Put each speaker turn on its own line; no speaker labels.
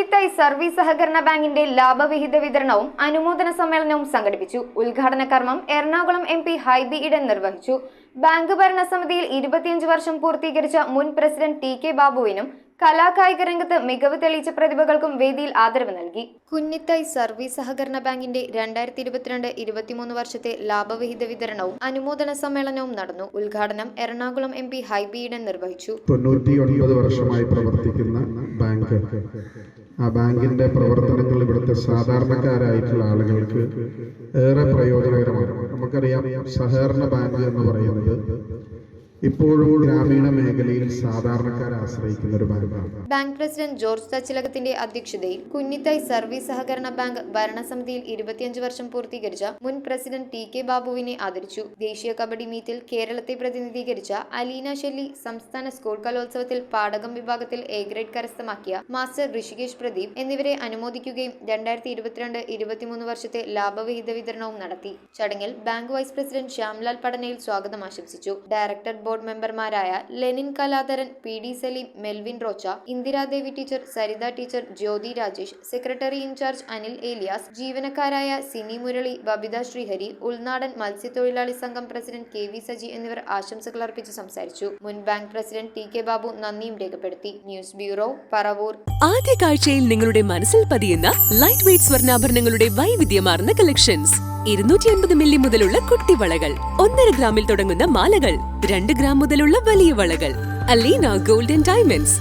കുഞ്ഞിത്തായ് service സഹകരണ ബാങ്കിന്റെ ലാഭവിഹിത വിതരണവും അനുമോദന സമ്മേളനവും സംഘടിപ്പിച്ചു. ഉദ്ഘാടന കർമ്മം എറണാകുളം MP ഹൈബി ഈഡൻ നിർവഹിച്ചു. ബാങ്ക് ഭരണസമിതിയിൽ 25 വർഷം പൂർത്തീകരിച്ച മുൻ പ്രസിഡന്റ് TK ബാബുവിനും കലാകായിക രംഗത്ത് മികവ് തെളിയിച്ച പ്രതിഭകൾക്കും വേദിയിൽ ആദരവ് നൽകി. കുഞ്ഞിത്തായ് സർവീസ് സഹകരണ ബാങ്കിന്റെ 2022-23 വർഷത്തെ ലാഭവിഹിത വിതരണവും അനുമോദന സമ്മേളനവും നടന്നു. ഉദ്ഘാടനം എറണാകുളം MP ഹൈബി ഈഡൻ നിർവഹിച്ചു.
99 വർഷമായി പ്രവർത്തിക്കുന്ന ബാങ്ക്, ആ ബാങ്കിന്റെ പ്രവർത്തനങ്ങൾ ഇവിടുത്തെ സാധാരണക്കാരായിട്ടുള്ള ആളുകൾക്ക് ഏറെ പ്രയോജനകരമാണ്. നമുക്കറിയാം, സഹകരണ ബാങ്ക് എന്ന് പറയുന്നത് ഇപ്പോഴും ഗ്രാമീണ മേഖലയിൽ സാധാരണക്കാരെ ആശ്രയിക്കുന്ന ഒരു ബാങ്കാണ്.
ബാങ്ക് പ്രസിഡന്റ് ജോർജ് തച്ചിലകത്തിന്റെ അധ്യക്ഷതയിൽ കുഞ്ഞിത്തായ് സർവീസ് സഹകരണ ബാങ്ക് ഭരണസമിതിയിൽ 25 വർഷം പൂർത്തീകരിച്ച മുൻ പ്രസിഡന്റ് TK ബാബുവിനെ ആദരിച്ചു. ദേശീയ കബഡി മീറ്റിൽ കേരളത്തെ പ്രതിനിധീകരിച്ച അലീന ഷെല്ലി, സംസ്ഥാന സ്കൂൾ കലോത്സവത്തിൽ പാടകം വിഭാഗത്തിൽ A ഗ്രേഡ് കരസ്ഥമാക്കിയ മാസ്റ്റർ ഋഷികേഷ് പ്രദീപ് എന്നിവരെ അനുമോദിക്കുകയും 2022-23 വർഷത്തെ ലാഭവിഹിത വിതരണവും നടത്തി. ചടങ്ങിൽ bank vice president Shyamlal Padanayil സ്വാഗതം ആശംസിച്ചു. ഡയറക്ടർ ബോർഡ് മെമ്പർമാരായ Lenin Kaladharan, PD Saleem, Melvin Rocha, Indiradevi teacher, Saritha teacher, Jyothi Rajesh, secretary in charge Anil Elias, ജീവനക്കാരായ സിനി മുരളി, ബബിത ശ്രീഹരി, ഉൾനാടൻ മത്സ്യത്തൊഴിലാളി സംഘം പ്രസിഡന്റ് KV സജി എന്നിവർ ആശംസകൾ അർപ്പിച്ച് സംസാരിച്ചു. മുൻ ബാങ്ക് പ്രസിഡന്റ് TK ബാബു നന്ദിയും രേഖപ്പെടുത്തി. News bureau, Paravur.
ആദ്യ കാഴ്ചയിൽ നിങ്ങളുടെ മനസ്സിൽ പതിയുന്ന ലൈറ്റ് വെയ്റ്റ് സ്വർണ്ണാഭരണങ്ങളുടെ വൈവിധ്യമാർന്ന കളക്ഷൻസ്. 250 മില്ലി മുതലുള്ള കുട്ടിവളകൾ, 1.5 ഗ്രാമിൽ തുടങ്ങുന്ന മാലകൾ, 2 ഗ്രാം മുതലുള്ള വലിയ വളകൾ. Aleena golden diamonds,